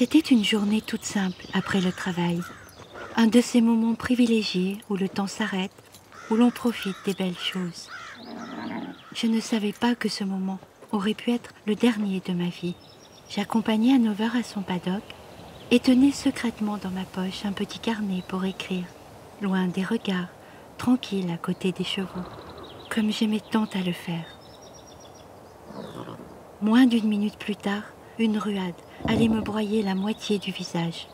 C'était une journée toute simple après le travail. Un de ces moments privilégiés où le temps s'arrête, où l'on profite des belles choses. Je ne savais pas que ce moment aurait pu être le dernier de ma vie. J'accompagnais Hanover à son paddock et tenais secrètement dans ma poche un petit carnet pour écrire, loin des regards, tranquille à côté des chevaux, comme j'aimais tant à le faire. Moins d'une minute plus tard, une ruade allait me broyer la moitié du visage.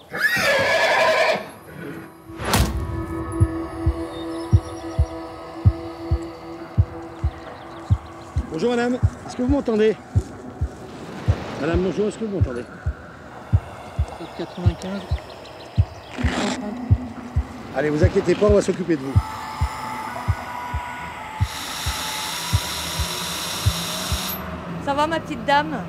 Bonjour madame, est-ce que vous m'entendez? Madame, bonjour, est-ce que vous m'entendez? 95. Allez, vous inquiétez pas, on va s'occuper de vous. Ça va ma petite dame?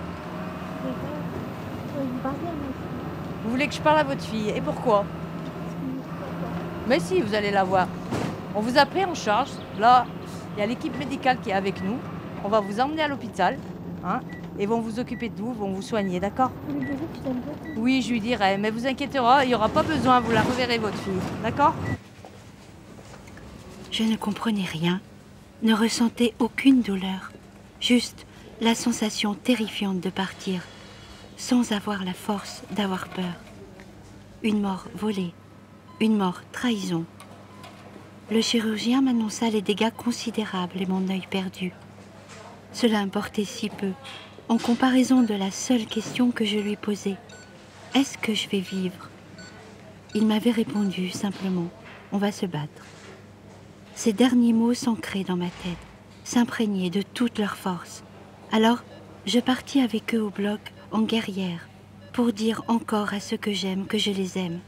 Vous voulez que je parle à votre fille? Et pourquoi? Mais si, vous allez la voir. On vous a pris en charge. Là, il y a l'équipe médicale qui est avec nous. On va vous emmener à l'hôpital. Hein, et vont vous occuper de vous, vont vous soigner, d'accord? Oui, je lui dirai. Mais vous inquiétez pas, il n'y aura pas besoin. Vous la reverrez, votre fille. D'accord? Je ne comprenais rien, ne ressentais aucune douleur. Juste la sensation terrifiante de partir, sans avoir la force d'avoir peur. Une mort volée, une mort trahison. Le chirurgien m'annonça les dégâts considérables et mon œil perdu. Cela importait si peu, en comparaison de la seule question que je lui posais. Est-ce que je vais vivre? Il m'avait répondu simplement, on va se battre. Ces derniers mots s'ancraient dans ma tête, s'imprégnaient de toute leur force. Alors, je partis avec eux au bloc, en guerrière, pour dire encore à ceux que j'aime que je les aime.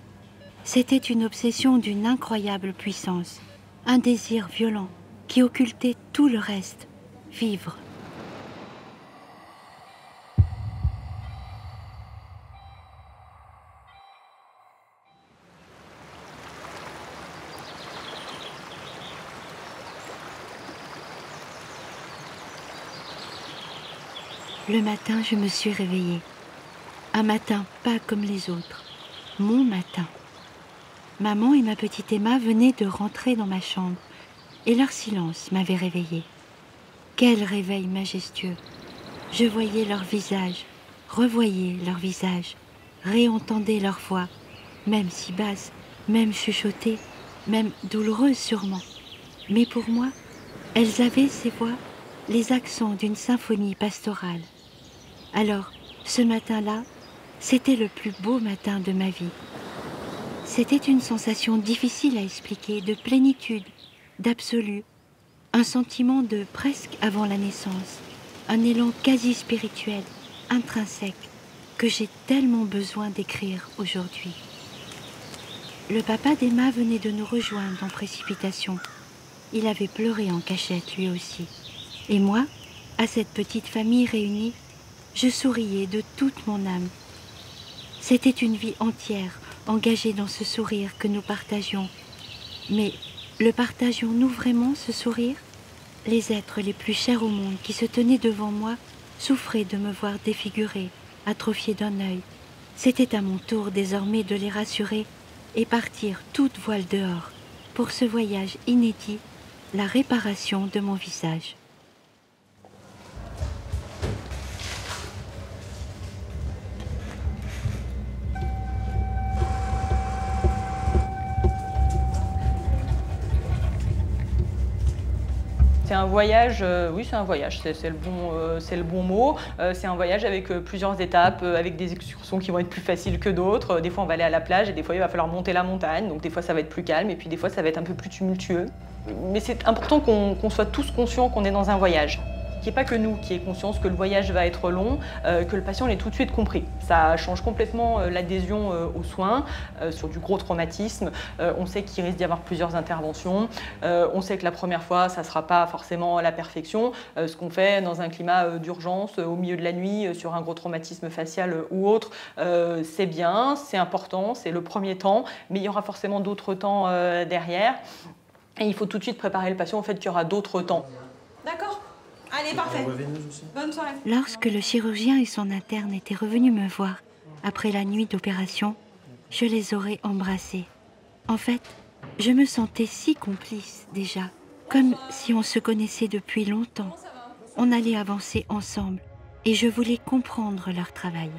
C'était une obsession d'une incroyable puissance, un désir violent qui occultait tout le reste, vivre. Le matin, je me suis réveillée. Un matin pas comme les autres. Mon matin. Maman et ma petite Emma venaient de rentrer dans ma chambre et leur silence m'avait réveillée. Quel réveil majestueux! Je voyais leur visage, revoyais leur visage, réentendais leur voix, même si basse, même chuchotée, même douloureuse sûrement. Mais pour moi, elles avaient ces voix, les accents d'une symphonie pastorale. Alors, ce matin-là, c'était le plus beau matin de ma vie. C'était une sensation difficile à expliquer, de plénitude, d'absolu, un sentiment de presque avant la naissance, un élan quasi spirituel, intrinsèque, que j'ai tellement besoin d'écrire aujourd'hui. Le papa d'Emma venait de nous rejoindre en précipitation. Il avait pleuré en cachette lui aussi. Et moi, à cette petite famille réunie, je souriais de toute mon âme. C'était une vie entière engagée dans ce sourire que nous partagions. Mais le partagions-nous vraiment, ce sourire? Les êtres les plus chers au monde qui se tenaient devant moi souffraient de me voir défigurée, atrophiée d'un œil. C'était à mon tour désormais de les rassurer et partir toute voile dehors pour ce voyage inédit, la réparation de mon visage. C'est un voyage, oui c'est un voyage, c'est le bon mot. C'est un voyage avec plusieurs étapes, avec des excursions qui vont être plus faciles que d'autres. Des fois on va aller à la plage et des fois il va falloir monter la montagne, donc des fois ça va être plus calme et puis des fois ça va être un peu plus tumultueux. Mais c'est important qu'on soit tous conscients qu'on est dans un voyage. Qu'il n'y ait pas que nous qui ayons conscience que le voyage va être long, que le patient l'ait tout de suite compris. Ça change complètement l'adhésion aux soins. Sur du gros traumatisme, on sait qu'il risque d'y avoir plusieurs interventions. On sait que la première fois, ça ne sera pas forcément la perfection. Ce qu'on fait dans un climat d'urgence, au milieu de la nuit, sur un gros traumatisme facial ou autre, c'est bien, c'est important, c'est le premier temps, mais il y aura forcément d'autres temps derrière. Et il faut tout de suite préparer le patient au fait qu'il y aura d'autres temps. D'accord. Allez, parfait. Bonne soirée. Lorsque le chirurgien et son interne étaient revenus me voir, après la nuit d'opération, je les aurais embrassés. En fait, je me sentais si complice déjà, comme si on se connaissait depuis longtemps. On allait avancer ensemble et je voulais comprendre leur travail.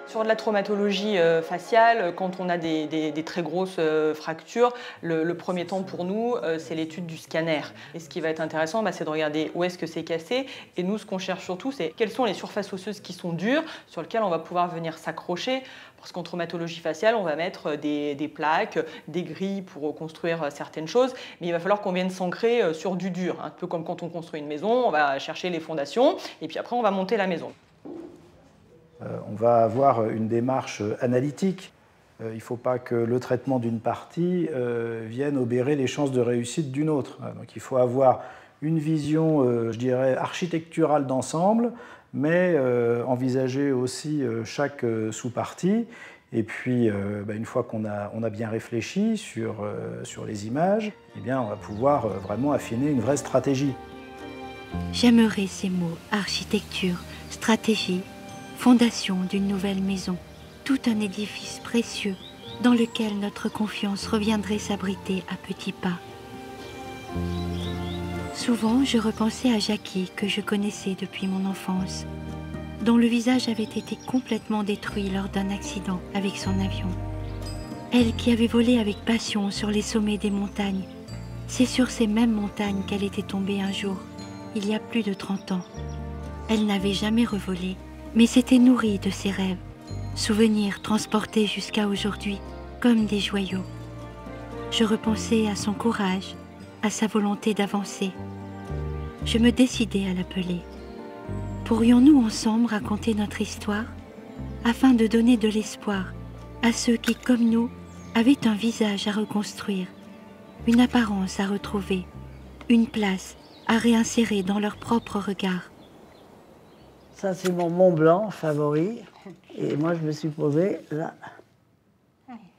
Sur de la traumatologie faciale, quand on a des très grosses fractures, le premier temps pour nous, c'est l'étude du scanner. Et ce qui va être intéressant, c'est de regarder où est-ce que c'est cassé. Et nous, ce qu'on cherche surtout, c'est quelles sont les surfaces osseuses qui sont dures, sur lesquelles on va pouvoir venir s'accrocher. Parce qu'en traumatologie faciale, on va mettre des plaques, des grilles pour construire certaines choses. Mais il va falloir qu'on vienne s'ancrer sur du dur. Un peu comme quand on construit une maison, on va chercher les fondations et puis après, on va monter la maison. On va avoir une démarche analytique. Il ne faut pas que le traitement d'une partie vienne obérer les chances de réussite d'une autre. Donc il faut avoir une vision, je dirais, architecturale d'ensemble, mais envisager aussi chaque sous-partie. Et puis, une fois qu'on a bien réfléchi sur les images, eh bien, on va pouvoir vraiment affiner une vraie stratégie. J'aimerais ces mots, architecture, stratégie, fondation d'une nouvelle maison, tout un édifice précieux dans lequel notre confiance reviendrait s'abriter à petits pas. Souvent, je repensais à Jackie, que je connaissais depuis mon enfance, dont le visage avait été complètement détruit lors d'un accident avec son avion. Elle qui avait volé avec passion sur les sommets des montagnes, c'est sur ces mêmes montagnes qu'elle était tombée un jour, il y a plus de 30 ans. Elle n'avait jamais revolé, mais s'était nourrie de ses rêves, souvenirs transportés jusqu'à aujourd'hui comme des joyaux. Je repensais à son courage, à sa volonté d'avancer. Je me décidai à l'appeler. Pourrions-nous ensemble raconter notre histoire afin de donner de l'espoir à ceux qui, comme nous, avaient un visage à reconstruire, une apparence à retrouver, une place à réinsérer dans leur propre regard. Ça, c'est mon Mont Blanc favori. Et moi, je me suis posée là,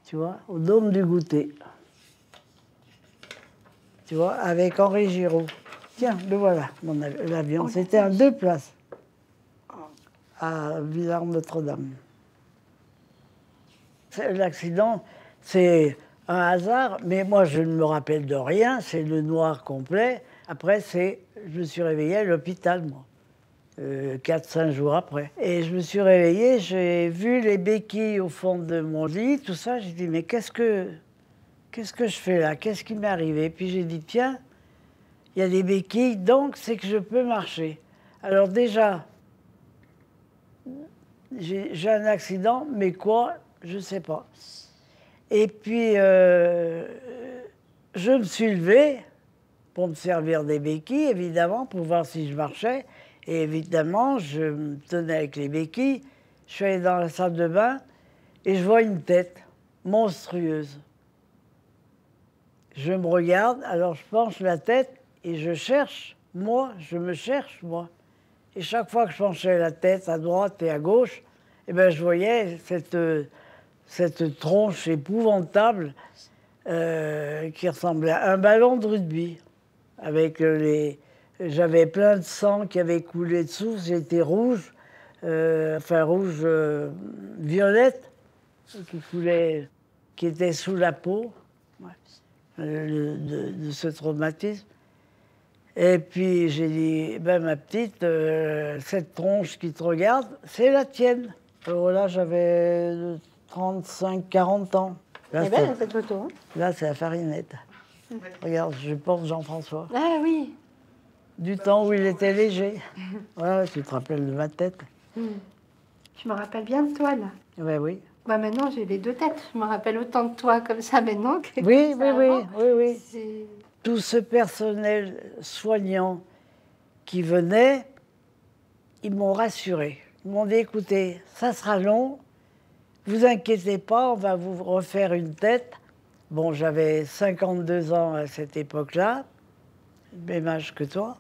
tu vois, au Dôme du Goûter. Tu vois, avec Henri Giraud. Tiens, le voilà, l'avion. C'était un 2 places à Villars-Notre-Dame. L'accident, c'est un hasard, mais moi, je ne me rappelle de rien. C'est le noir complet. Après, je me suis réveillée à l'hôpital, moi. 4-5 jours après. Et je me suis réveillée, j'ai vu les béquilles au fond de mon lit, tout ça. J'ai dit, mais qu'est-ce que je fais là? Qu'est-ce qui m'est arrivé? Puis j'ai dit, tiens, il y a des béquilles, donc c'est que je peux marcher. Alors déjà, j'ai un accident, mais quoi? Je ne sais pas. Et puis, je me suis levée pour me servir des béquilles, évidemment, pour voir si je marchais. Et évidemment, je me tenais avec les béquilles. Je suis allée dans la salle de bain et je vois une tête monstrueuse. Je me regarde, alors je penche la tête et je cherche, je me cherche, moi. Et chaque fois que je penchais la tête à droite et à gauche, eh ben, je voyais cette tronche épouvantable qui ressemblait à un ballon de rugby avec J'avais plein de sang qui avait coulé dessous, j'étais rouge, rouge violette, qui coulait, qui était sous la peau de ce traumatisme. Et puis j'ai dit, ma petite, cette tronche qui te regarde, c'est la tienne. Alors là, j'avais 35-40 ans. C'est belle cette photo. Hein. Là, c'est la farinette. Regarde, je porte Jean-François. Ah oui. Du temps où il était léger. Ouais, tu te rappelles de ma tête. Je me rappelle bien de toi, là. Ouais, oui. Maintenant, j'ai les 2 têtes. Je me rappelle autant de toi comme ça maintenant que Oui. Tout ce personnel soignant qui venait, ils m'ont rassuré. Ils m'ont dit, écoutez, ça sera long, vous inquiétez pas, on va vous refaire une tête. Bon, j'avais 52 ans à cette époque-là, le même âge que toi.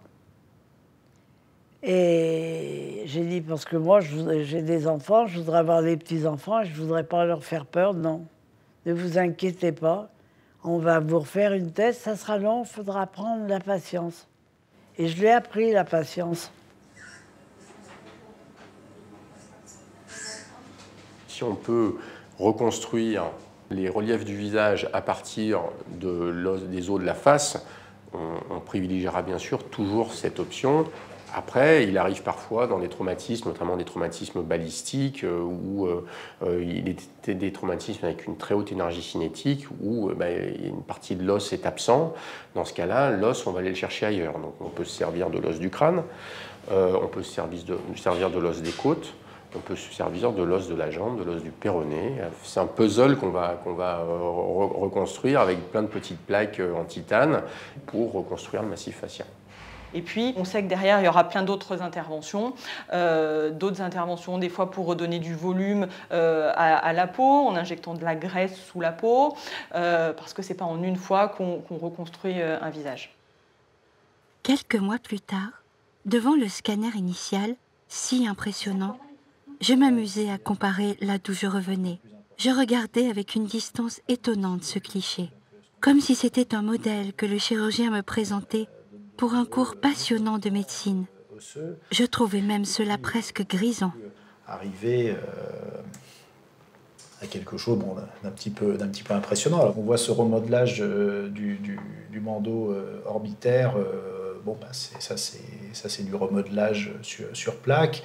Et j'ai dit, parce que moi, j'ai des enfants, je voudrais avoir des petits-enfants, et je ne voudrais pas leur faire peur, non. Ne vous inquiétez pas, on va vous refaire une tête, ça sera long, il faudra prendre la patience. Et je lui ai appris la patience. Si on peut reconstruire les reliefs du visage à partir des os de la face, on privilégiera bien sûr toujours cette option. Après, il arrive parfois dans des traumatismes, notamment des traumatismes balistiques, où il était des traumatismes avec une très haute énergie cinétique, où une partie de l'os est absent. Dans ce cas-là, l'os, on va aller le chercher ailleurs. Donc, on peut se servir de l'os du crâne, on peut se servir de l'os des côtes, on peut se servir de l'os de la jambe, de l'os du péroné. C'est un puzzle qu'on va reconstruire avec plein de petites plaques en titane pour reconstruire le massif facial. Et puis, on sait que derrière, il y aura plein d'autres interventions. Des fois pour redonner du volume à la peau, en injectant de la graisse sous la peau, parce que ce n'est pas en une fois qu'on reconstruit un visage. Quelques mois plus tard, devant le scanner initial, si impressionnant, je m'amusais à comparer là d'où je revenais. Je regardais avec une distance étonnante ce cliché, comme si c'était un modèle que le chirurgien me présentait pour un cours passionnant de médecine. Je trouvais même cela presque grisant. Arriver à quelque chose d'un petit peu impressionnant. Alors, on voit ce remodelage du bandeau orbitaire. Ça c'est du remodelage sur plaque.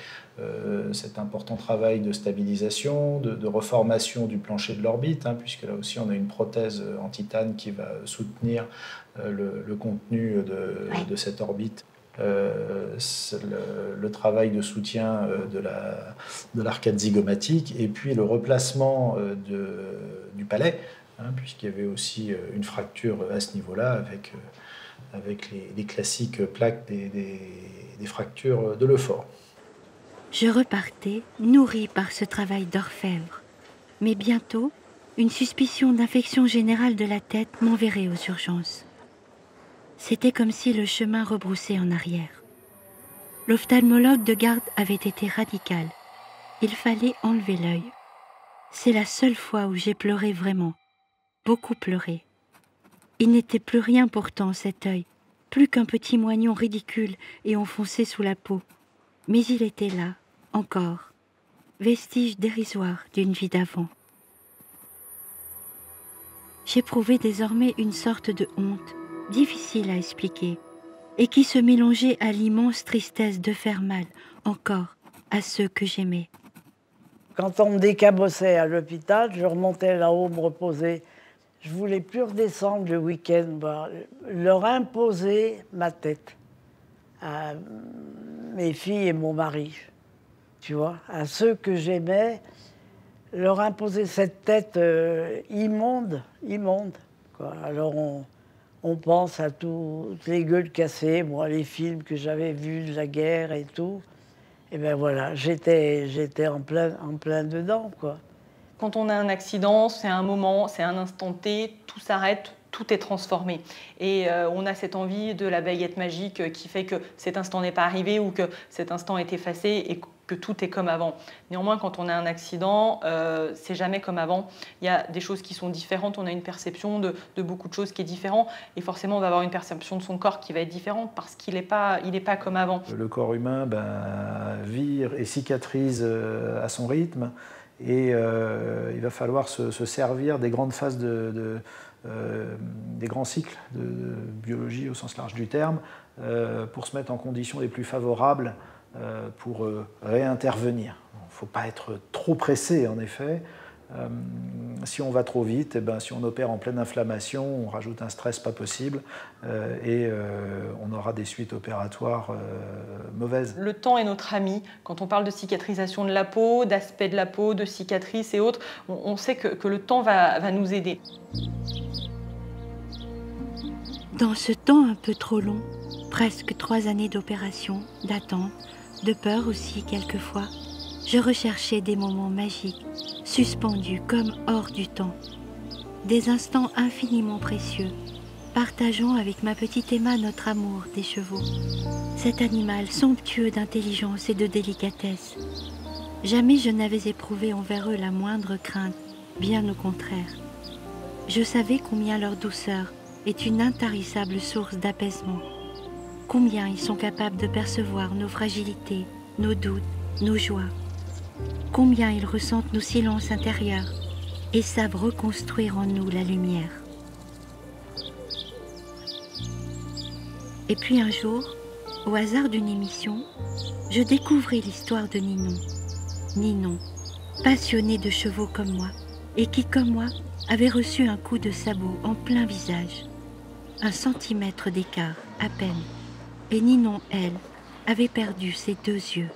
Cet important travail de stabilisation, de reformation du plancher de l'orbite, puisque là aussi on a une prothèse en titane qui va soutenir le contenu de cette orbite. Le travail de soutien de l'arcade zygomatique et puis le replacement du palais, puisqu'il y avait aussi une fracture à ce niveau-là avec les classiques plaques des fractures de Lefort. Je repartais, nourrie par ce travail d'orfèvre. Mais bientôt, une suspicion d'infection générale de la tête m'enverrait aux urgences. C'était comme si le chemin rebroussait en arrière. L'ophtalmologue de garde avait été radical. Il fallait enlever l'œil. C'est la seule fois où j'ai pleuré vraiment, beaucoup pleuré. Il n'était plus rien pourtant, cet œil, plus qu'un petit moignon ridicule et enfoncé sous la peau. Mais il était là, encore, vestige dérisoire d'une vie d'avant. J'éprouvais désormais une sorte de honte, difficile à expliquer, et qui se mélangeait à l'immense tristesse de faire mal, encore, à ceux que j'aimais. Quand on me décabossait à l'hôpital, je remontais là-haut me reposer. Je ne voulais plus redescendre le week-end, leur imposer ma tête à mes filles et mon mari, tu vois, à ceux que j'aimais, leur imposer cette tête immonde, quoi. Alors on pense à toutes les gueules cassées, moi, les films que j'avais vus de la guerre et tout. Et ben voilà, j'étais en plein dedans, quoi. Quand on a un accident, c'est un moment, c'est un instant T, tout s'arrête, tout est transformé. Et on a cette envie de la baguette magique qui fait que cet instant n'est pas arrivé ou que cet instant est effacé et que tout est comme avant. Néanmoins, quand on a un accident, c'est jamais comme avant. Il y a des choses qui sont différentes, on a une perception de beaucoup de choses qui est différente et forcément on va avoir une perception de son corps qui va être différente parce qu'il n'est pas comme avant. Le corps humain vit et cicatrise à son rythme et il va falloir se servir des grandes phases des grands cycles de biologie au sens large du terme pour se mettre en conditions les plus favorables pour réintervenir. Il ne faut pas être trop pressé en effet. Si on va trop vite, si on opère en pleine inflammation, on rajoute un stress pas possible et on aura des suites opératoires mauvaises. Le temps est notre ami. Quand on parle de cicatrisation de la peau, d'aspect de la peau, de cicatrices et autres, on sait que le temps va nous aider. Dans ce temps un peu trop long, presque 3 années d'opération, d'attente, de peur aussi quelquefois, je recherchais des moments magiques, suspendus comme hors du temps. Des instants infiniment précieux, partageant avec ma petite Emma notre amour des chevaux. Cet animal somptueux d'intelligence et de délicatesse. Jamais je n'avais éprouvé envers eux la moindre crainte, bien au contraire. Je savais combien leur douceur est une intarissable source d'apaisement. Combien ils sont capables de percevoir nos fragilités, nos doutes, nos joies. Combien ils ressentent nos silences intérieurs et savent reconstruire en nous la lumière. Et puis un jour, au hasard d'une émission, je découvris l'histoire de Ninon. Ninon, passionné de chevaux comme moi, et qui, comme moi, avait reçu un coup de sabot en plein visage. 1 centimètre d'écart, à peine. Et Ninon, elle, avait perdu ses 2 yeux.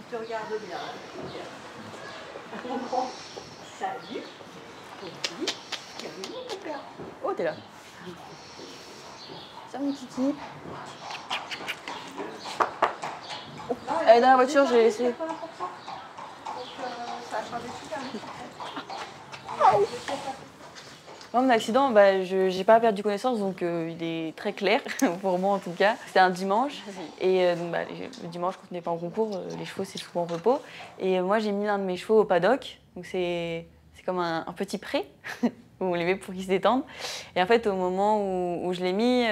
Tu regardes bien. Salut. Oh, t'es là. Salut, Kiki. Oh, elle est dans la voiture, j'ai laissé. Moi, mon accident, je n'ai pas perdu connaissance, donc il est très clair, pour moi en tout cas. C'était un dimanche, et le dimanche, quand on n'est pas en concours, les chevaux, c'est souvent en repos. Et moi, j'ai mis l'un de mes chevaux au paddock, donc c'est comme un petit pré, où on les met pour qu'ils se détendent. Et en fait, au moment où je l'ai mis,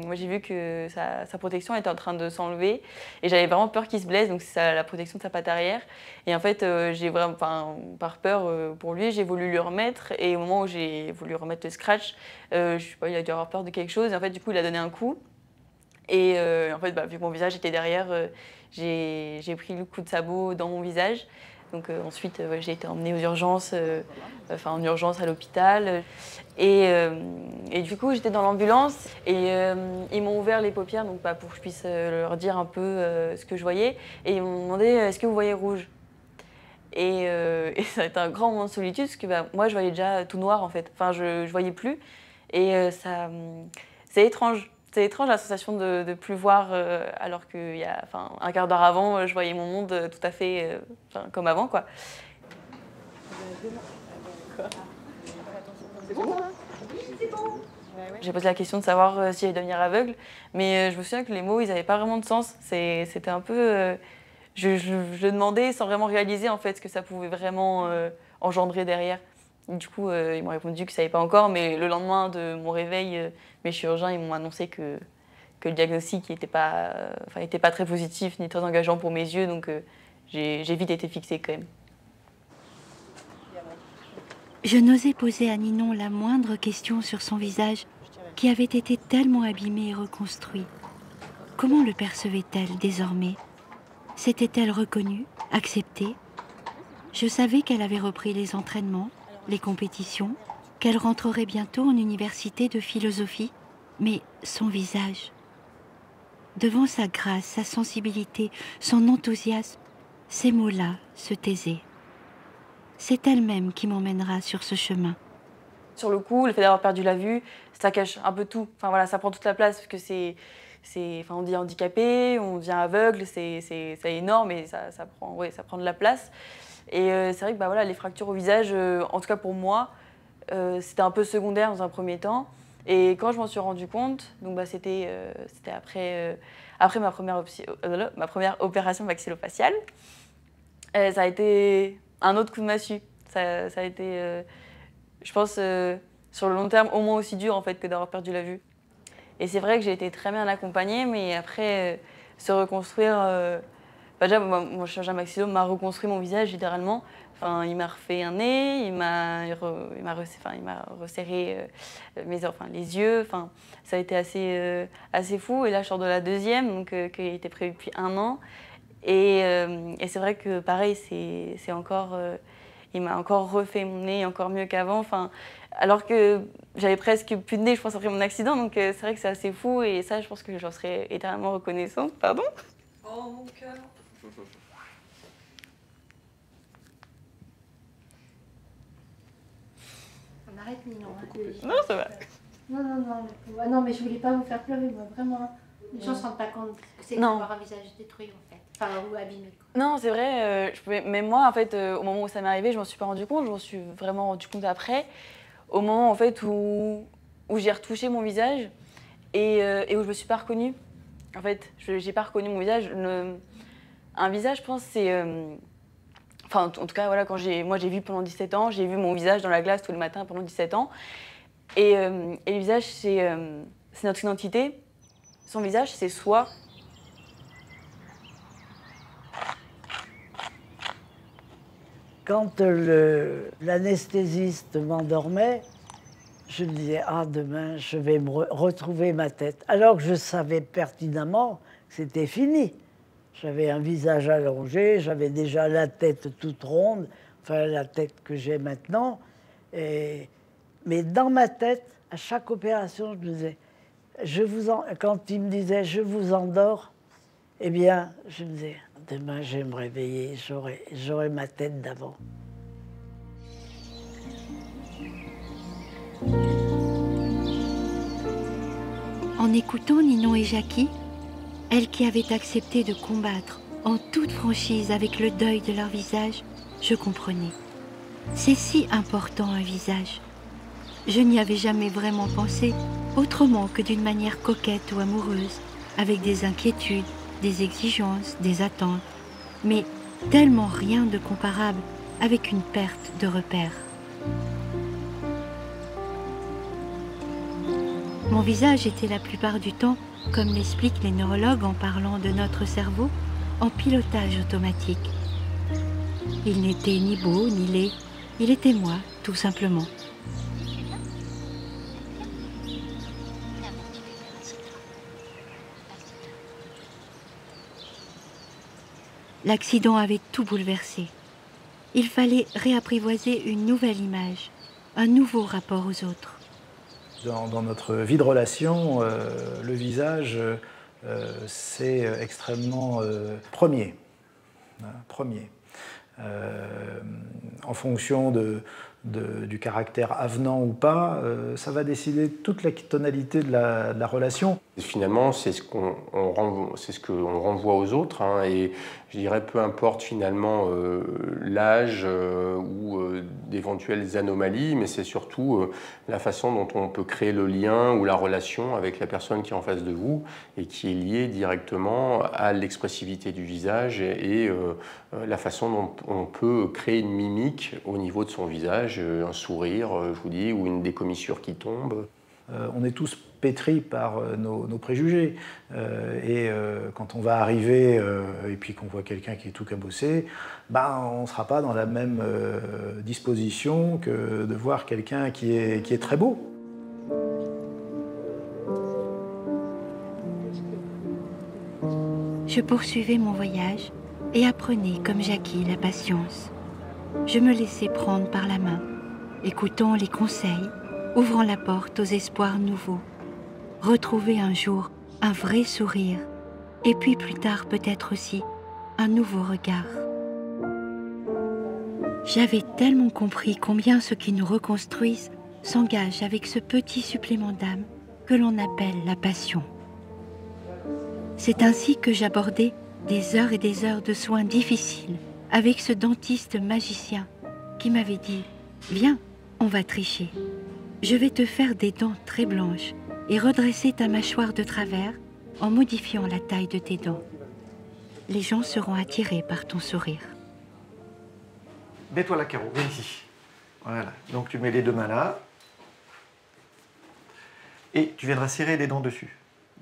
moi, j'ai vu que sa protection était en train de s'enlever, et j'avais vraiment peur qu'il se blesse, donc c'est la protection de sa patte arrière. Et en fait, j'ai vraiment, par peur pour lui, j'ai voulu le remettre, et au moment où j'ai voulu remettre le scratch, je sais pas, il a dû avoir peur de quelque chose, et en fait, du coup, il a donné un coup. Et en fait, vu que mon visage était derrière, j'ai pris le coup de sabot dans mon visage. Donc ensuite, j'ai été emmenée aux urgences, en urgence à l'hôpital. Et du coup, j'étais dans l'ambulance et ils m'ont ouvert les paupières donc, pour que je puisse leur dire un peu ce que je voyais. Et ils m'ont demandé « Est-ce que vous voyez rouge ?» et ça a été un grand moment de solitude parce que moi, je voyais déjà tout noir en fait. Enfin, je voyais plus. Et c'est étrange. C'est étrange la sensation de ne plus voir alors qu'il y a un quart d'heure avant, je voyais mon monde tout à fait comme avant, quoi. C'est bon, hein? Oui, c'est bon. J'ai posé la question de savoir si j'allais devenir aveugle, mais je me souviens que les mots, ils n'avaient pas vraiment de sens. C'était un peu... je demandais sans vraiment réaliser en fait ce que ça pouvait vraiment engendrer derrière. Du coup, ils m'ont répondu qu'ils ne savaient pas encore, mais le lendemain de mon réveil, mes chirurgiens ils m'ont annoncé que le diagnostic n'était pas très positif ni très engageant pour mes yeux, donc j'ai vite été fixée quand même. Je n'osais poser à Ninon la moindre question sur son visage qui avait été tellement abîmé et reconstruit. Comment le percevait-elle désormais? S'était-elle reconnue, acceptée? Je savais qu'elle avait repris les entraînements, les compétitions, qu'elle rentrerait bientôt en université de philosophie, mais son visage. Devant sa grâce, sa sensibilité, son enthousiasme, ces mots-là se taisaient. C'est elle-même qui m'emmènera sur ce chemin. Sur le coup, le fait d'avoir perdu la vue, ça cache un peu tout. Enfin voilà, ça prend toute la place parce que on dit handicapé, on devient aveugle, c'est énorme et ça prend de la place. Et c'est vrai que les fractures au visage, en tout cas pour moi, c'était un peu secondaire dans un premier temps. Et quand je m'en suis rendu compte, donc c'était après ma première opération maxillofaciale, ça a été un autre coup de massue. Ça a été, je pense, sur le long terme, au moins aussi dur en fait, que d'avoir perdu la vue. Et c'est vrai que j'ai été très bien accompagnée, mais après, se reconstruire... déjà, mon chirurgien maxillo m'a reconstruit mon visage, littéralement. Enfin, il m'a refait un nez, il m'a resserré les yeux. Enfin, ça a été assez fou. Et là, je sors de la deuxième, donc, qui était prévue depuis 1 an. Et c'est vrai que, pareil, c'est encore... il m'a encore refait mon nez encore mieux qu'avant. Enfin, alors que j'avais presque plus de nez, je pense, après mon accident. Donc, c'est vrai que c'est assez fou. Et ça, je pense que j'en serais éternellement reconnaissante. Pardon? Oh, mon cœur. On arrête, Ninon. Non, ça va. Non, mais je voulais pas vous faire pleurer, moi, vraiment. Les gens se rendent pas compte que c'est d'avoir un visage détruit, en fait. Enfin, ou abîmé. Non, c'est vrai. Même moi, en fait, au moment où ça m'est arrivé, je m'en suis pas rendu compte. Je m'en suis vraiment rendu compte après. Au moment, en fait, où j'ai retouché mon visage et où je me suis pas reconnue. En fait, j'ai pas reconnu mon visage. Un visage, je pense, c'est... en tout cas, voilà, moi j'ai vu pendant 17 ans, j'ai vu mon visage dans la glace tous les matins pendant 17 ans. Et le visage, c'est notre identité. Son visage, c'est soit... Quand l'anesthésiste m'endormait, je me disais, ah, demain, je vais retrouver ma tête. Alors que je savais pertinemment que c'était fini. J'avais un visage allongé, j'avais déjà la tête toute ronde, enfin la tête que j'ai maintenant. Mais dans ma tête, à chaque opération, je me disais, quand il me disait, je vous endors, eh bien, je me disais, demain, je vais me réveiller, j'aurai ma tête d'avant. En écoutant Ninon et Jackie, elles qui avaient accepté de combattre en toute franchise avec le deuil de leur visage, je comprenais. C'est si important un visage. Je n'y avais jamais vraiment pensé autrement que d'une manière coquette ou amoureuse, avec des inquiétudes, des exigences, des attentes, mais tellement rien de comparable avec une perte de repères. Mon visage était la plupart du temps, comme l'expliquent les neurologues en parlant de notre cerveau, en pilotage automatique. Il n'était ni beau ni laid, il était moi, tout simplement. L'accident avait tout bouleversé. Il fallait réapprivoiser une nouvelle image, un nouveau rapport aux autres. Dans notre vie de relation, le visage, c'est extrêmement premier. Premier. En fonction du caractère avenant ou pas, ça va décider toute la tonalité de la relation. Et finalement, c'est ce qu'on renvoie aux autres, hein, et je dirais peu importe finalement l'âge ou d'éventuelles anomalies, mais c'est surtout la façon dont on peut créer le lien ou la relation avec la personne qui est en face de vous et qui est liée directement à l'expressivité du visage et la façon dont on peut créer une mimique au niveau de son visage, un sourire, je vous dis, ou une décommissure qui tombe. On est tous pétris par nos préjugés. Quand on va arriver et puis qu'on voit quelqu'un qui est tout cabossé, on ne sera pas dans la même disposition que de voir quelqu'un qui est très beau. Je poursuivais mon voyage et apprenais, comme Jackie, la patience. Je me laissais prendre par la main, écoutant les conseils, ouvrant la porte aux espoirs nouveaux. Retrouver un jour un vrai sourire, et puis plus tard peut-être aussi un nouveau regard. J'avais tellement compris combien ceux qui nous reconstruisent s'engagent avec ce petit supplément d'âme que l'on appelle la passion. C'est ainsi que j'abordais des heures et des heures de soins difficiles avec ce dentiste magicien qui m'avait dit « Viens, on va tricher. Je vais te faire des dents très blanches et redresser ta mâchoire de travers en modifiant la taille de tes dents. Les gens seront attirés par ton sourire. » Mets-toi là, Caro, viens ici. Voilà, donc tu mets les deux mains là. Et tu viendras serrer les dents dessus.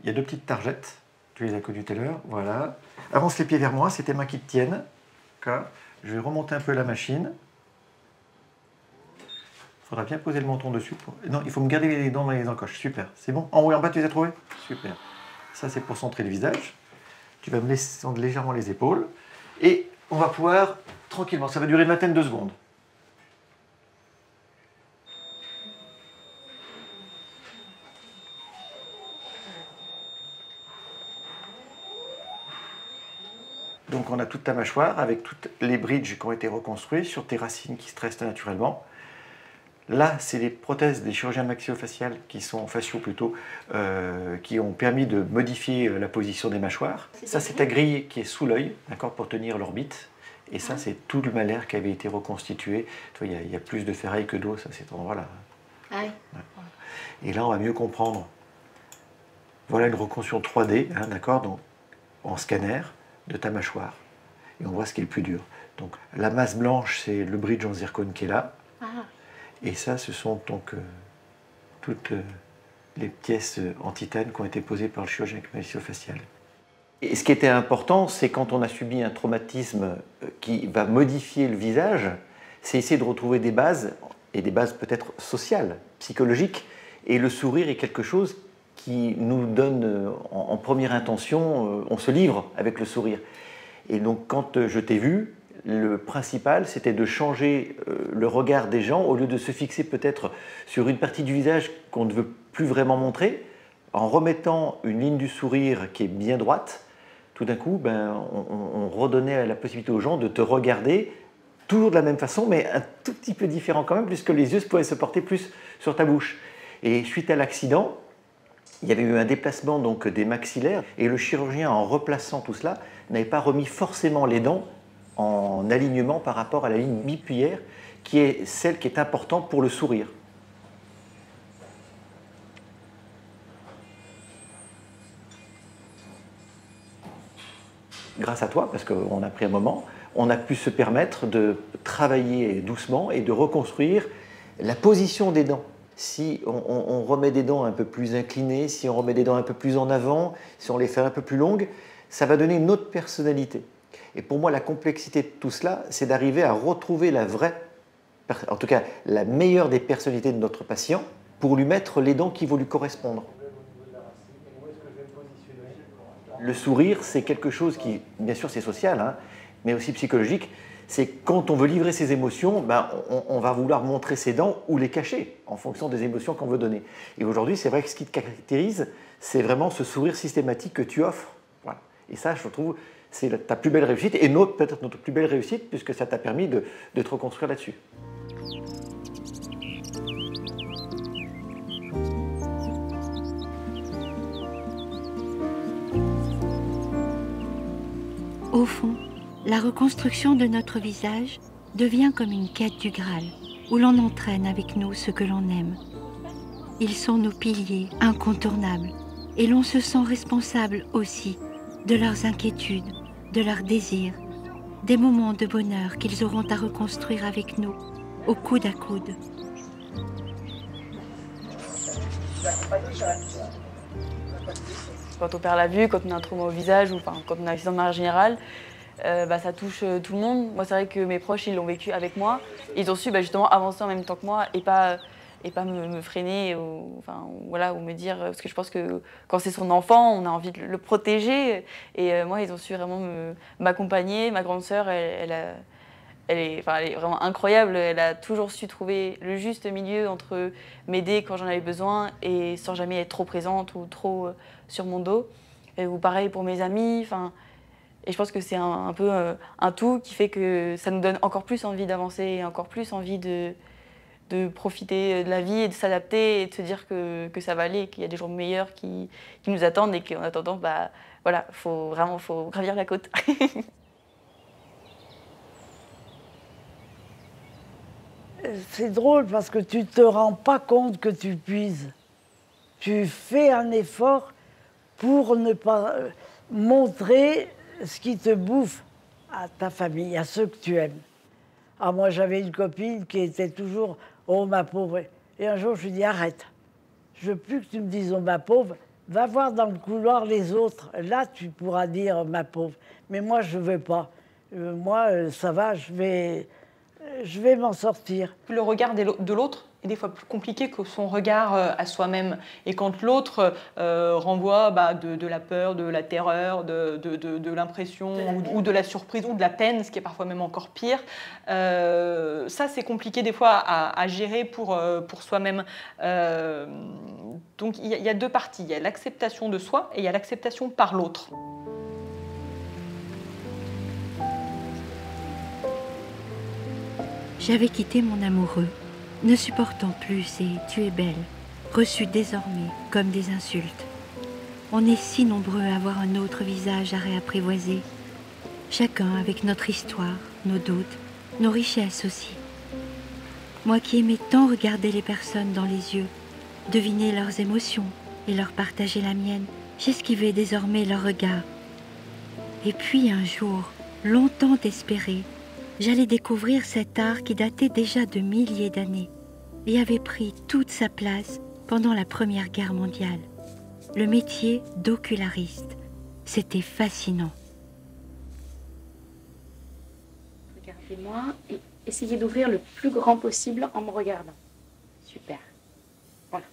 Il y a deux petites targettes, tu les as connues tout à l'heure, voilà. Avance les pieds vers moi, c'est tes mains qui te tiennent. Je vais remonter un peu la machine. Il faudra bien poser le menton dessus. Non, il faut me garder les dents dans les encoches. Super, c'est bon. En haut et en bas, tu les as trouvés? Super. Ça, c'est pour centrer le visage. Tu vas me laisser légèrement les épaules. Et on va pouvoir, tranquillement, ça va durer une vingtaine de secondes. Donc on a toute ta mâchoire avec toutes les bridges qui ont été reconstruits sur tes racines qui se restent naturellement. Là, c'est les prothèses des chirurgiens maxillofaciales faciaux plutôt, qui ont permis de modifier la position des mâchoires. Ça, c'est ta grille qui est sous l'œil, d'accord, pour tenir l'orbite. Et ça, c'est tout le malaire qui avait été reconstitué. Tu vois, il y a plus de ferraille que d'os à cet endroit-là. Ah oui. Ouais. Et là, on va mieux comprendre. Voilà une reconstruction 3D, hein, d'accord, donc en scanner de ta mâchoire. Et on voit ce qui est le plus dur. Donc la masse blanche, c'est le bridge en zircone qui est là. Ah. Et ça, ce sont donc toutes les pièces en titane qui ont été posées par le chirurgien maxillofacial. Et ce qui était important, c'est quand on a subi un traumatisme qui va modifier le visage, c'est essayer de retrouver des bases, et des bases peut-être sociales, psychologiques, et le sourire est quelque chose qui nous donne en première intention, on se livre avec le sourire. Et donc quand je t'ai vu, le principal c'était de changer le regard des gens, au lieu de se fixer peut-être sur une partie du visage qu'on ne veut plus vraiment montrer, en remettant une ligne du sourire qui est bien droite, tout d'un coup on redonnait la possibilité aux gens de te regarder toujours de la même façon, mais un tout petit peu différent quand même, puisque les yeux pouvaient se porter plus sur ta bouche. Et suite à l'accident, il y avait eu un déplacement donc des maxillaires, et le chirurgien, en replaçant tout cela, n'avait pas remis forcément les dents en alignement par rapport à la ligne bipulaire, qui est celle qui est importante pour le sourire. Grâce à toi, parce qu'on a pris un moment, on a pu se permettre de travailler doucement et de reconstruire la position des dents. Si on remet des dents un peu plus inclinées, si on remet des dents un peu plus en avant, si on les fait un peu plus longues, ça va donner une autre personnalité. Et pour moi, la complexité de tout cela, c'est d'arriver à retrouver la vraie, en tout cas la meilleure des personnalités de notre patient, pour lui mettre les dents qui vont lui correspondre. Le sourire, c'est quelque chose qui, bien sûr, c'est social, hein, mais aussi psychologique. C'est quand on veut livrer ses émotions, on va vouloir montrer ses dents ou les cacher en fonction des émotions qu'on veut donner. Et aujourd'hui, c'est vrai que ce qui te caractérise, c'est vraiment ce sourire systématique que tu offres. Voilà. Et ça, je trouve, c'est ta plus belle réussite, et peut-être notre plus belle réussite, puisque ça t'a permis de te reconstruire là-dessus. Au fond, la reconstruction de notre visage devient comme une quête du Graal, où l'on entraîne avec nous ce que l'on aime. Ils sont nos piliers incontournables, et l'on se sent responsable aussi de leurs inquiétudes, de leurs désirs, des moments de bonheur qu'ils auront à reconstruire avec nous, au coude à coude. Quand on perd la vue, quand on a un trauma au visage ou quand on a un accident de manière générale, ça touche tout le monde. Moi, c'est vrai que mes proches, ils l'ont vécu avec moi. Ils ont su justement avancer en même temps que moi et pas me freiner ou me dire... Parce que je pense que quand c'est son enfant, on a envie de le protéger. Et moi, ils ont su vraiment m'accompagner. Ma grande sœur, elle est vraiment incroyable. Elle a toujours su trouver le juste milieu entre m'aider quand j'en avais besoin et sans jamais être trop présente ou trop sur mon dos. Ou pareil pour mes amis. Et je pense que c'est un peu un tout qui fait que ça nous donne encore plus envie d'avancer et encore plus envie de profiter de la vie et de s'adapter et de se dire que ça va aller, qu'il y a des jours meilleurs qui nous attendent et qu'en attendant, faut gravir la côte. C'est drôle parce que tu ne te rends pas compte que tu puises. Tu fais un effort pour ne pas montrer ce qui te bouffe à ta famille, à ceux que tu aimes. Ah, moi, j'avais une copine qui était toujours « Oh, ma pauvre ». Et un jour, je lui dis « Arrête, je veux plus que tu me dises « Oh, ma pauvre ». Va voir dans le couloir les autres. Là, tu pourras dire « Ma pauvre ». Mais moi, je ne veux pas. Moi, ça va, je vais m'en sortir. Le regard de l'autre est des fois plus compliqué que son regard à soi-même. Et quand l'autre renvoie de la peur, de la terreur, de l'impression ou de la surprise ou de la peine, ce qui est parfois même encore pire, ça c'est compliqué des fois à gérer pour soi-même. Donc il y a deux parties. Il y a l'acceptation de soi et il y a l'acceptation par l'autre. J'avais quitté mon amoureux, ne supportant plus ces « tu es belle », reçus désormais comme des insultes. On est si nombreux à avoir un autre visage à réapprivoiser, chacun avec notre histoire, nos doutes, nos richesses aussi. Moi qui aimais tant regarder les personnes dans les yeux, deviner leurs émotions et leur partager la mienne, j'esquivais désormais leur regard. Et puis un jour, longtemps espéré, j'allais découvrir cet art qui datait déjà de milliers d'années et avait pris toute sa place pendant la Première Guerre mondiale. Le métier d'oculariste, c'était fascinant. Regardez-moi et essayez d'ouvrir le plus grand possible en me regardant. Super. Parfait.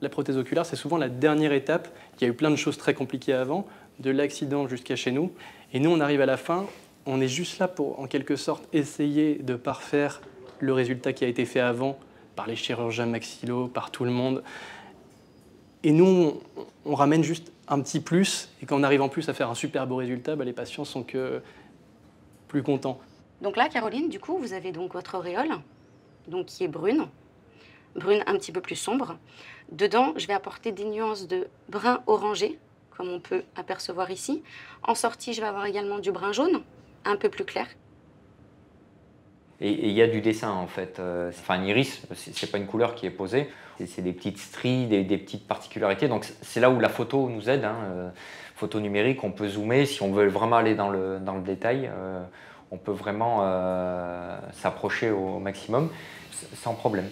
La prothèse oculaire, c'est souvent la dernière étape. Il y a eu plein de choses très compliquées avant, de l'accident jusqu'à chez nous. Et nous, on arrive à la fin, on est juste là pour, en quelque sorte, essayer de parfaire le résultat qui a été fait avant par les chirurgiens maxillo, par tout le monde. Et nous, on ramène juste un petit plus. Et quand on arrive en plus à faire un super beau résultat, les patients sont que plus contents. Donc là, Caroline, du coup, vous avez donc votre auréole, donc qui est brune un petit peu plus sombre. Dedans, je vais apporter des nuances de brun orangé, comme on peut apercevoir ici. En sortie, je vais avoir également du brun jaune, un peu plus clair. Et il y a du dessin en fait. Enfin, un iris, c'est pas une couleur qui est posée, c'est des petites stries, des petites particularités. Donc c'est là où la photo nous aide. Photo numérique, on peut zoomer. Si on veut vraiment aller dans le détail, on peut vraiment s'approcher au maximum sans problème.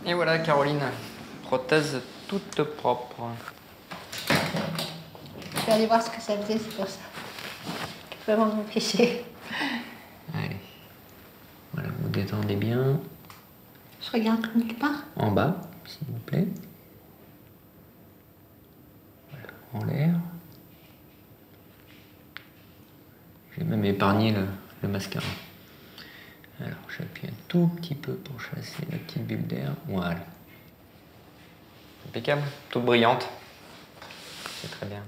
Et voilà Caroline, prothèse toute propre. Je vais aller voir ce que ça faisait, c'est pour ça. Je peux vraiment m'empêcher. Allez, voilà, vous détendez bien. Je regarde quelque part. En bas, s'il vous plaît. Voilà, en l'air. J'ai même épargné le mascara. Alors, j'appuie un tout petit peu pour chasser la petite bulle d'air. Voilà. Impeccable, toute brillante. C'est très bien.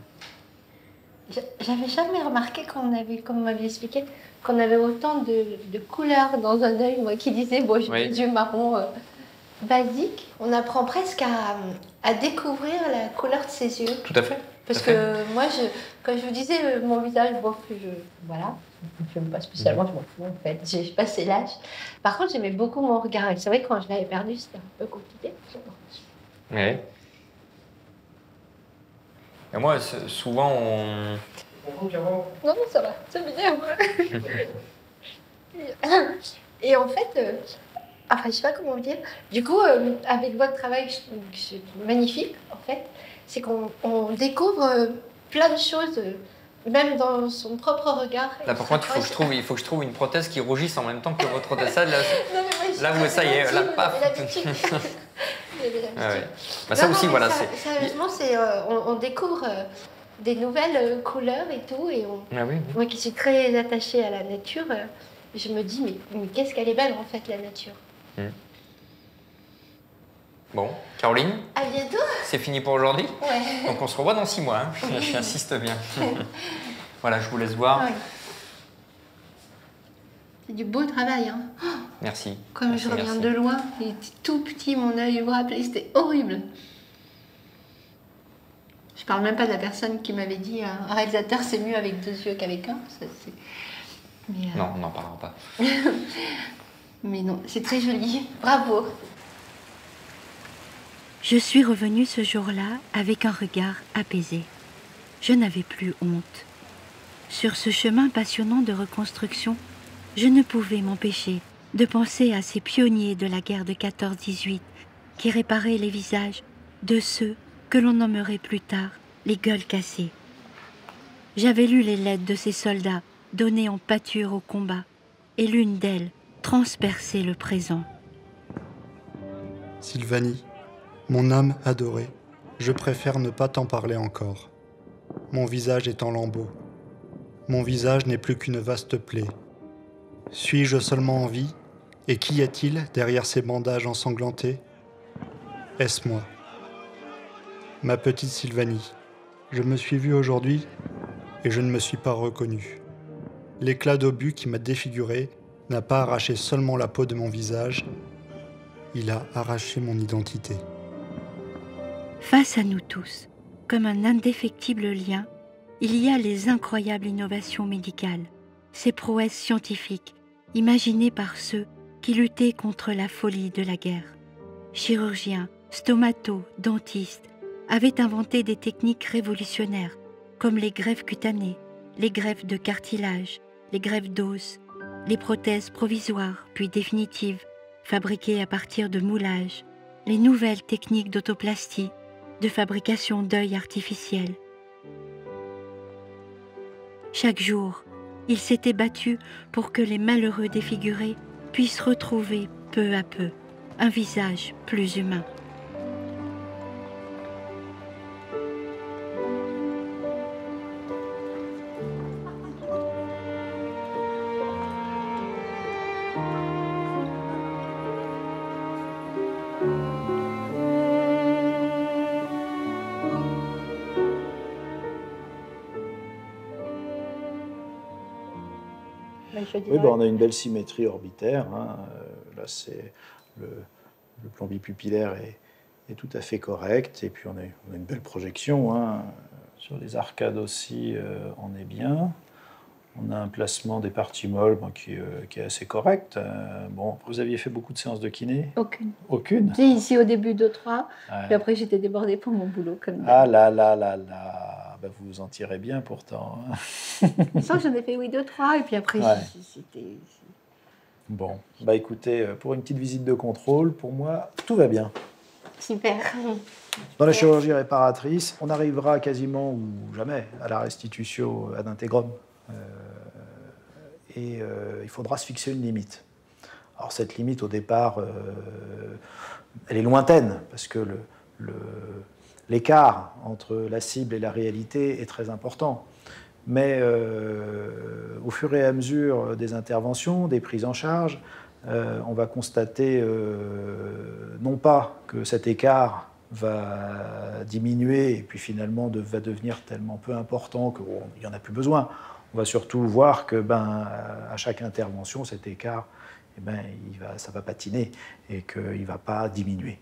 J'avais jamais remarqué qu'on avait, comme vous m'aviez expliqué, qu'on avait autant de couleurs dans un œil. Moi qui disais, bon, j'ai des yeux marron basiques. On apprend presque à découvrir la couleur de ses yeux. Tout à fait. Parce que moi, quand je vous disais, mon visage, bon, voilà, je n'aime pas spécialement, je m'en fous en fait, j'ai passé l'âge. Par contre, j'aimais beaucoup mon regard. Et c'est vrai que quand je l'avais perdu, c'était un peu compliqué. Oui. Et moi, souvent, on... Non, ça va, ça m'énerve. Et en fait, enfin, je sais pas comment vous dire. Du coup, avec votre travail, c'est magnifique, en fait, c'est qu'on découvre plein de choses, même dans son propre regard. Là, par contre, il faut que je trouve une prothèse qui rougisse en même temps que votre prothèse. Là, vous, ça y est, là, paf. Ah ouais. Bah, ça aussi, voilà. Sérieusement, on découvre des nouvelles couleurs et tout. Et moi qui suis très attachée à la nature, je me dis, mais qu'est-ce qu'elle est belle en fait, la nature. Bon, Caroline. À bientôt. C'est fini pour aujourd'hui. Ouais. Donc on se revoit dans 6 mois. J'insiste bien. Voilà, je vous laisse voir. Ah oui. C'est du beau travail. Hein. Merci. Comme je reviens de loin, il était tout petit, mon œil, vous vous rappelez, c'était horrible. Je parle même pas de la personne qui m'avait dit un réalisateur c'est mieux avec 2 yeux qu'avec un. Ça, mais, non, on n'en parlera pas. Mais non, c'est très joli. Bravo. Je suis revenue ce jour-là avec un regard apaisé. Je n'avais plus honte. Sur ce chemin passionnant de reconstruction, je ne pouvais m'empêcher de penser à ces pionniers de la guerre de 14-18 qui réparaient les visages de ceux que l'on nommerait plus tard les gueules cassées. J'avais lu les lettres de ces soldats données en pâture au combat, et l'une d'elles transperçait le présent. Sylvanie, mon âme adorée, je préfère ne pas t'en parler encore. Mon visage est en lambeaux. Mon visage n'est plus qu'une vaste plaie. Suis-je seulement en vie? Et qu'y a-t-il derrière ces bandages ensanglantés? Est-ce moi? Ma petite Sylvanie, je me suis vue aujourd'hui et je ne me suis pas reconnu. L'éclat d'obus qui m'a défiguré n'a pas arraché seulement la peau de mon visage, il a arraché mon identité. Face à nous tous, comme un indéfectible lien, il y a les incroyables innovations médicales, ces prouesses scientifiques imaginées par ceux qui luttaient contre la folie de la guerre. Chirurgiens, stomatos, dentistes avaient inventé des techniques révolutionnaires comme les greffes cutanées, les greffes de cartilage, les greffes d'os, les prothèses provisoires puis définitives fabriquées à partir de moulage, les nouvelles techniques d'autoplastie, de fabrication d'œils artificiels. Chaque jour, il s'était battu pour que les malheureux défigurés puissent retrouver peu à peu un visage plus humain. Oui, on a une belle symétrie orbitaire. Hein. Là, c'est le plan bipupillaire est tout à fait correct. Et puis, on a une belle projection. Hein. Sur les arcades aussi, on est bien. On a un placement des parties molles qui est assez correct. Bon, vous aviez fait beaucoup de séances de kiné? Aucune. Aucune? J'ai ici au début 2-3, Ouais. puis après j'étais débordée pour mon boulot. Comme ah là là là là, ben, vous vous en tirez bien pourtant. Je sens que j'en ai fait 2-3, et puis après Ouais. c'était... Bon, bah écoutez, pour une petite visite de contrôle, pour moi, tout va bien. Super. Dans la chirurgie réparatrice, on arrivera quasiment ou jamais à la restitution ad integrum. Il faudra se fixer une limite. Alors cette limite, au départ, elle est lointaine, parce que l'écart entre la cible et la réalité est très important. Mais au fur et à mesure des interventions, des prises en charge, on va constater non pas que cet écart va diminuer et puis finalement va devenir tellement peu important qu'il n'y en a plus besoin. On va surtout voir que à chaque intervention, cet écart, ça va patiner et qu'il ne va pas diminuer.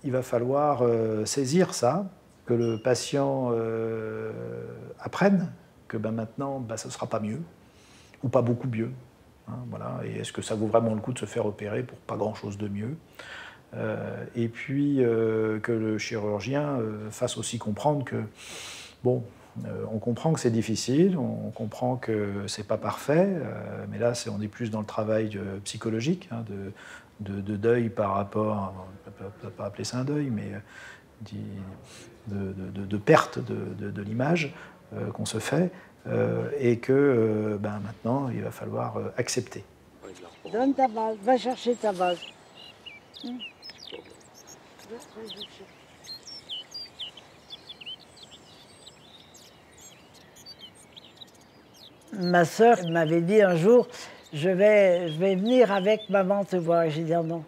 Il va falloir saisir ça, que le patient apprenne que maintenant, ça ne sera pas mieux, ou pas beaucoup mieux. Hein, voilà. Et est-ce que ça vaut vraiment le coup de se faire opérer pour pas grand-chose de mieux? Et puis que le chirurgien fasse aussi comprendre que, bon, on comprend que c'est difficile, on comprend que c'est pas parfait, mais là, on est plus dans le travail psychologique, hein, de deuil par rapport, on ne peut pas appeler ça un deuil, mais de perte de l'image qu'on se fait, et que maintenant, il va falloir accepter. Donne ta base, va chercher ta base. Ma sœur m'avait dit un jour, je vais venir avec maman te voir. J'ai dit non,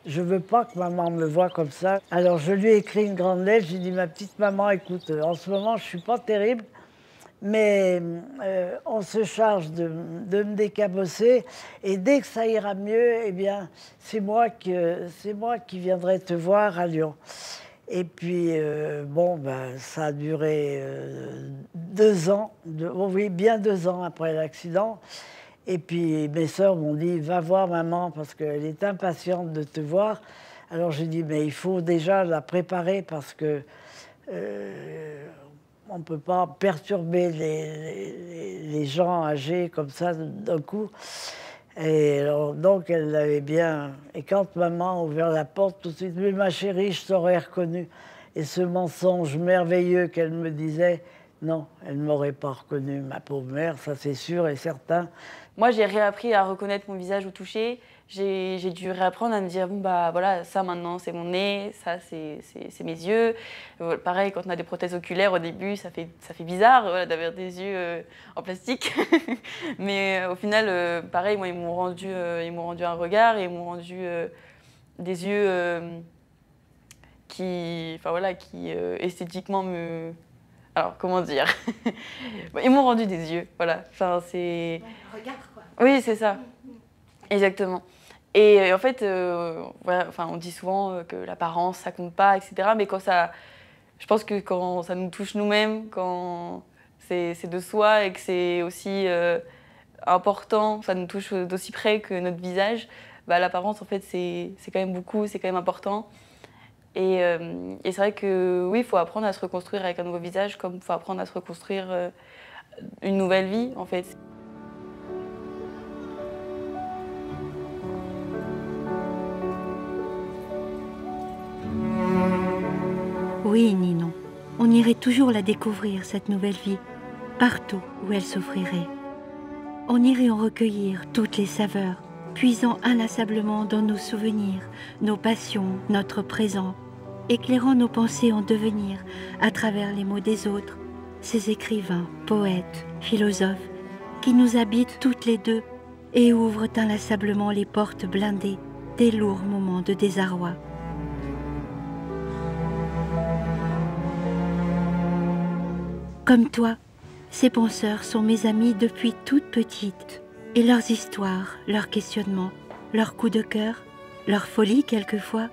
je ne veux pas que maman me voie comme ça. Alors je lui ai écrit une grande lettre, j'ai dit ma petite maman, écoute, en ce moment je ne suis pas terrible, mais on se charge de me décabosser et dès que ça ira mieux, eh bien c'est moi qui viendrai te voir à Lyon. Et puis, ça a duré 2 ans, oui, bien 2 ans après l'accident. Et puis, mes sœurs m'ont dit, va voir maman parce qu'elle est impatiente de te voir. Alors, j'ai dit, mais il faut déjà la préparer parce que on ne peut pas perturber les gens âgés comme ça d'un coup. Et alors, donc, elle l'avait bien. Et quand maman a ouvert la porte, tout de suite, mais ma chérie, je t'aurais reconnue. Et ce mensonge merveilleux qu'elle me disait, non, elle ne m'aurait pas reconnue, ma pauvre mère, ça c'est sûr et certain. Moi, j'ai réappris à reconnaître mon visage au toucher. J'ai dû réapprendre à me dire, bon, voilà, ça maintenant, c'est mon nez, ça, c'est mes yeux. Pareil, quand on a des prothèses oculaires, au début, ça fait bizarre d'avoir des yeux en plastique. Mais au final, pareil, moi, ils m'ont rendu un regard et ils m'ont rendu des yeux qui esthétiquement Alors, comment dire? Ils m'ont rendu des yeux, voilà. Enfin, c'est... Regarde, quoi. Oui, c'est ça. Exactement. Et en fait, voilà, enfin, on dit souvent que l'apparence, ça compte pas, etc. Mais quand ça... Je pense que quand ça nous touche nous-mêmes, quand c'est de soi et que c'est aussi important, ça nous touche d'aussi près que notre visage, bah, l'apparence, en fait, c'est quand même beaucoup, c'est quand même important. Et c'est vrai que oui, il faut apprendre à se reconstruire avec un nouveau visage, comme il faut apprendre à se reconstruire une nouvelle vie, en fait. Oui, Ninon, on irait toujours la découvrir, cette nouvelle vie, partout où elle s'offrirait. On irait en recueillir toutes les saveurs, puisant inlassablement dans nos souvenirs, nos passions, notre présent, éclairant nos pensées en devenir à travers les mots des autres, ces écrivains, poètes, philosophes, qui nous habitent toutes les deux et ouvrent inlassablement les portes blindées des lourds moments de désarroi. Comme toi, ces penseurs sont mes amis depuis toute petite, et leurs histoires, leurs questionnements, leurs coups de cœur, leurs folies quelquefois,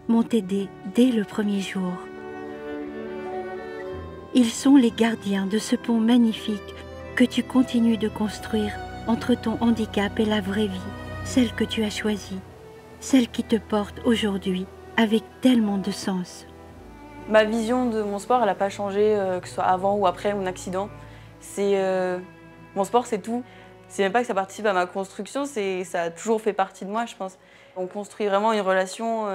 m'ont aidé dès le premier jour. Ils sont les gardiens de ce pont magnifique que tu continues de construire entre ton handicap et la vraie vie, celle que tu as choisie, celle qui te porte aujourd'hui avec tellement de sens. Ma vision de mon sport, elle n'a pas changé, que ce soit avant ou après mon accident. Mon sport, c'est tout. C'est même pas que ça participe à ma construction, ça a toujours fait partie de moi, je pense. On construit vraiment une relation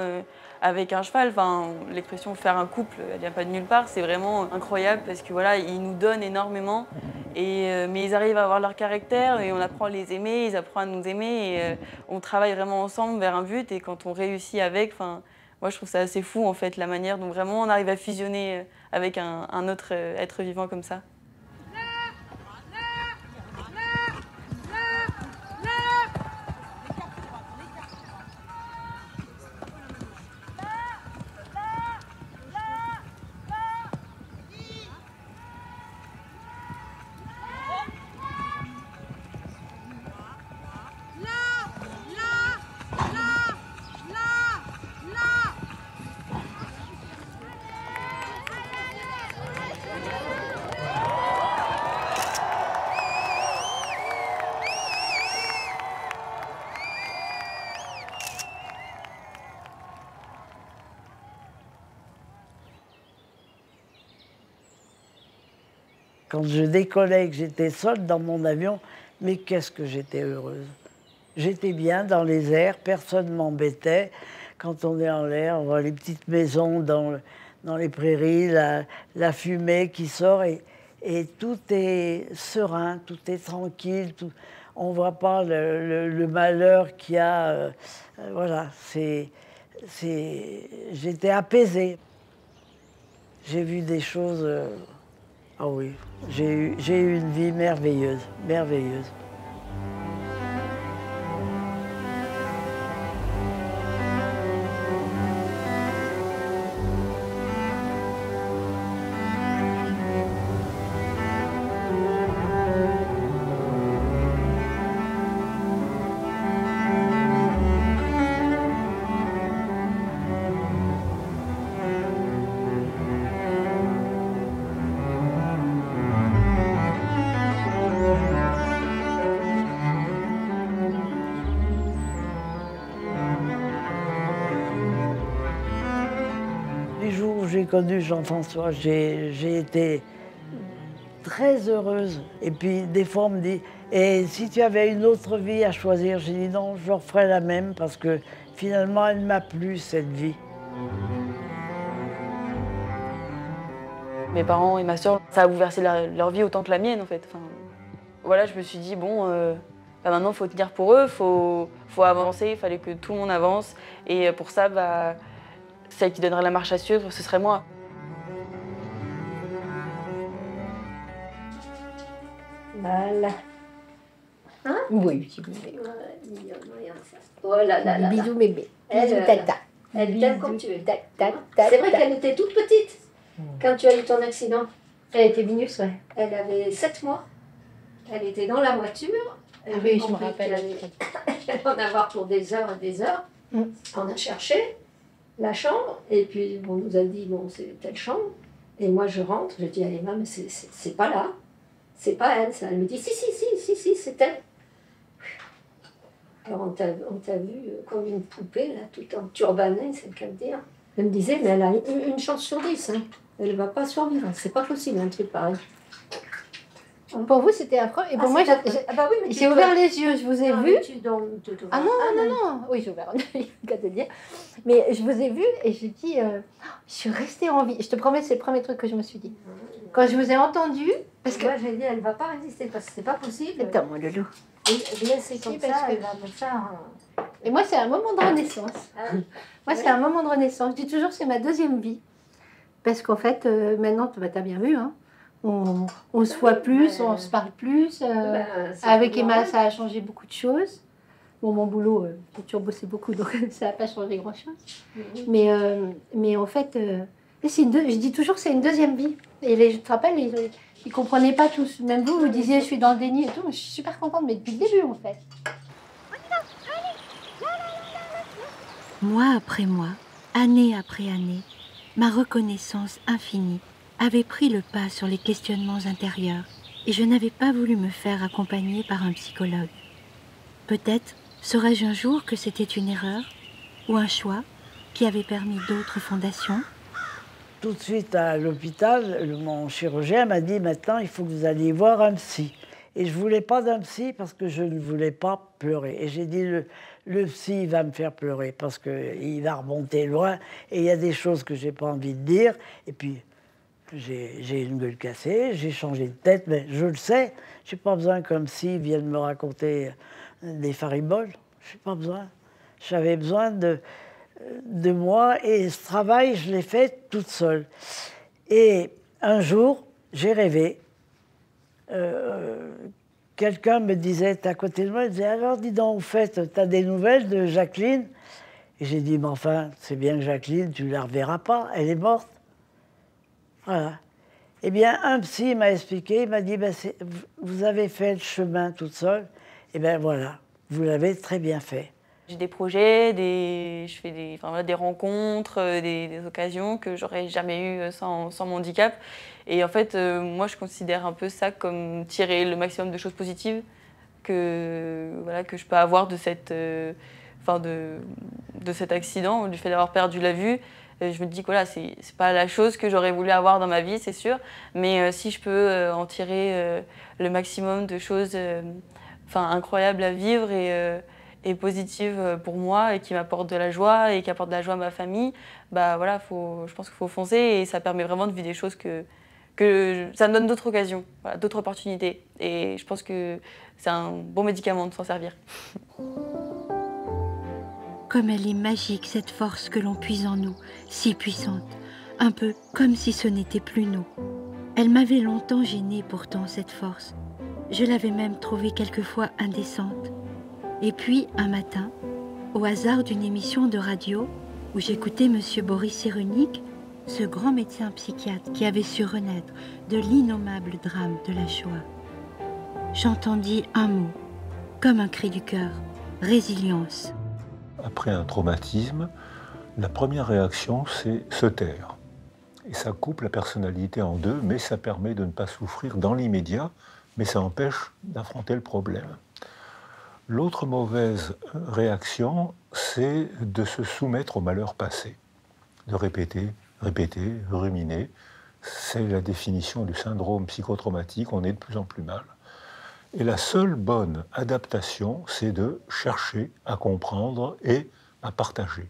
avec un cheval. Enfin, l'expression faire un couple, elle vient pas de nulle part. C'est vraiment incroyable parce que voilà, ils nous donnent énormément. Mais ils arrivent à avoir leur caractère et on apprend à les aimer, ils apprennent à nous aimer et on travaille vraiment ensemble vers un but. Et quand on réussit avec, enfin, moi je trouve ça assez fou en fait, la manière dont vraiment on arrive à fusionner avec un autre être vivant comme ça. Quand je décollais, que j'étais seule dans mon avion, mais qu'est-ce que j'étais heureuse. J'étais bien dans les airs, personne ne m'embêtait. Quand on est en l'air, on voit les petites maisons dans les prairies, la fumée qui sort et tout est serein, tout est tranquille. On ne voit pas le malheur qu'il y a. Voilà, j'étais apaisée. J'ai vu des choses... Ah oui, j'ai eu une vie merveilleuse, merveilleuse. J'ai connu Jean-François, j'ai été très heureuse. Et puis des fois on me dit, et si tu avais une autre vie à choisir? J'ai dit non, je referais la même parce que finalement elle m'a plu cette vie. Mes parents et ma soeur, ça a bouleversé leur vie autant que la mienne en fait. Enfin, voilà, je me suis dit bon, bah maintenant il faut tenir pour eux, faut avancer, il fallait que tout le monde avance. Et pour ça, bah, celle qui donnerait la marche à suivre, ce serait moi. Voilà. Hein? Oui, petit bébé. Oh là là là. Bisous bébé. Bisous tata. Elle t'aime comme tu es. C'est vrai qu'elle était toute petite quand tu as eu ton accident. Elle était minus, ouais. Elle avait 7 mois. Elle était dans la voiture. Ah oui, je me rappelle. Elle allait en avoir pour des heures et des heures. On a cherché la chambre, et puis on nous a dit, bon, c'est telle chambre. Et moi, je rentre, je dis à Emma, mais c'est pas là. C'est pas elle, ça. Elle me dit, si, c'est elle. Alors on t'a vu comme une poupée, là, tout en turbanée, c'est le cas de dire. Elle me disait, mais elle a une chance sur 10. Hein. Elle ne va pas survivre. C'est pas possible, un truc pareil. Pour vous, c'était affreux. Et pour moi, j'ai ouvert les yeux, je vous ai vu. Ah non. Oui, j'ai ouvert un œil, le cas de dire. Mais je vous ai vu et j'ai dit, je suis restée en vie. Je te promets, c'est le premier truc que je me suis dit. Quand je vous ai entendu, parce que... Moi, j'ai dit, elle ne va pas résister, parce que c'est pas possible. Attends, moi, le loup. C'est comme ça, elle va me faire... Et moi, c'est un moment de renaissance. Moi, c'est un moment de renaissance. Je dis toujours, c'est ma deuxième vie. Parce qu'en fait, maintenant, tu as bien vu, hein, on se voit plus, on se parle plus. Avec Emma, ça a changé beaucoup de choses. Bon, mon boulot, j'ai toujours bossé beaucoup, donc ça n'a pas changé grand-chose. Mais en fait, je dis toujours que c'est une deuxième vie. Et je te rappelle, ils ne comprenaient pas tous. Même vous, vous disiez, je suis dans le déni et tout. Je suis super contente, mais depuis le début, en fait. Mois après mois, année après année, ma reconnaissance infinie avait pris le pas sur les questionnements intérieurs et je n'avais pas voulu me faire accompagner par un psychologue. Peut-être saurais-je un jour que c'était une erreur ou un choix qui avait permis d'autres fondations. Tout de suite à l'hôpital, mon chirurgien m'a dit « Maintenant, il faut que vous alliez voir un psy ». Et je ne voulais pas d'un psy parce que je ne voulais pas pleurer. Et j'ai dit le psy va me faire pleurer parce qu'il va remonter loin et il y a des choses que je n'ai pas envie de dire. Et puis, j'ai une gueule cassée, j'ai changé de tête, mais je le sais. Je n'ai pas besoin qu'un psy vienne me raconter des fariboles. Je n'ai pas besoin. J'avais besoin de moi et ce travail, je l'ai fait toute seule. Et un jour, j'ai rêvé. Quelqu'un me disait à côté de moi, il disait « Alors, dis donc, au fait, tu as des nouvelles de Jacqueline ?» Et j'ai dit « Mais enfin, c'est bien que Jacqueline, tu ne la reverras pas, elle est morte. » Voilà. Eh bien, un psy m'a expliqué, il m'a dit ben, « Vous avez fait le chemin toute seule, et bien voilà, vous l'avez très bien fait. » J'ai des projets, je fais des rencontres, des occasions que j'aurais jamais eues sans mon handicap. Et en fait, moi, je considère un peu ça comme tirer le maximum de choses positives que je peux avoir de cet accident, du fait d'avoir perdu la vue. Je me dis que voilà, c'est pas la chose que j'aurais voulu avoir dans ma vie, c'est sûr. Mais si je peux en tirer le maximum de choses incroyables à vivre et positives pour moi et qui m'apportent de la joie et qui apportent de la joie à ma famille, bah voilà, je pense qu'il faut foncer et ça permet vraiment de vivre des choses que ça me donne d'autres occasions, voilà, d'autres opportunités. Et je pense que c'est un bon médicament de s'en servir. Comme elle est magique, cette force que l'on puise en nous, si puissante, un peu comme si ce n'était plus nous. Elle m'avait longtemps gênée pourtant, cette force. Je l'avais même trouvée quelquefois indécente. Et puis, un matin, au hasard d'une émission de radio où j'écoutais M. Boris Cyrulnik, ce grand médecin psychiatre qui avait su renaître de l'innommable drame de la Shoah, j'entendis un mot, comme un cri du cœur, résilience. Après un traumatisme, la première réaction, c'est se taire. Et ça coupe la personnalité en deux, mais ça permet de ne pas souffrir dans l'immédiat, mais ça empêche d'affronter le problème. L'autre mauvaise réaction, c'est de se soumettre au malheur passé, de répéter, ruminer. C'est la définition du syndrome psychotraumatique, on est de plus en plus mal. Et la seule bonne adaptation, c'est de chercher à comprendre et à partager.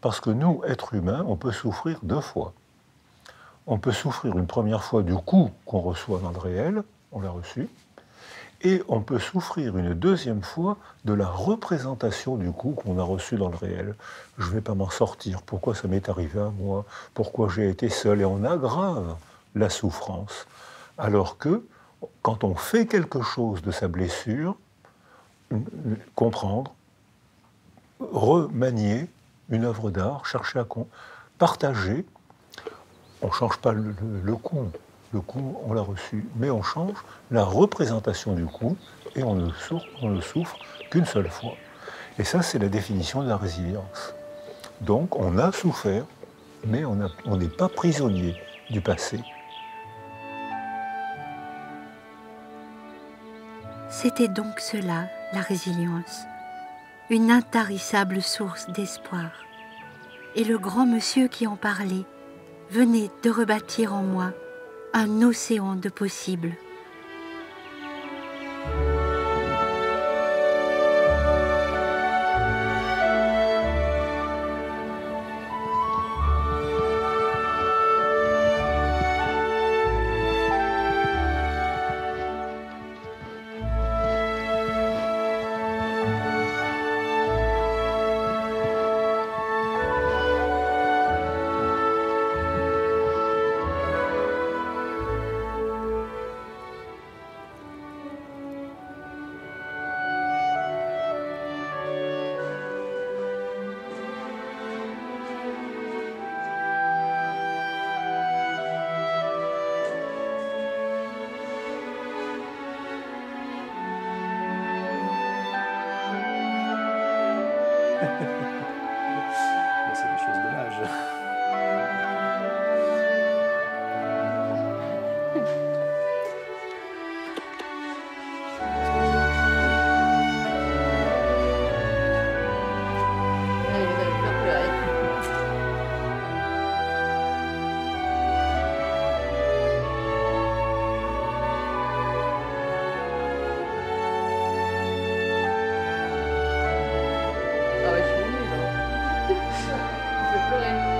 Parce que nous, êtres humains, on peut souffrir deux fois. On peut souffrir une première fois du coup qu'on reçoit dans le réel, on l'a reçu, et on peut souffrir une deuxième fois de la représentation du coup qu'on a reçu dans le réel. Je ne vais pas m'en sortir, pourquoi ça m'est arrivé à moi, pourquoi j'ai été seul, et on aggrave la souffrance. Alors que, quand on fait quelque chose de sa blessure, comprendre, remanier une œuvre d'art, chercher à partager, on ne change pas le coup. le coup, on l'a reçu, mais on change la représentation du coup et on ne souffre qu'une seule fois. Et ça, c'est la définition de la résilience. Donc, on a souffert, mais on n'est pas prisonnier du passé. C'était donc cela, la résilience, une intarissable source d'espoir. Et le grand monsieur qui en parlait venait de rebâtir en moi un océan de possibles. C'est des choses de l'âge. Ah ouais, je suis nulle. Je vais pleurer.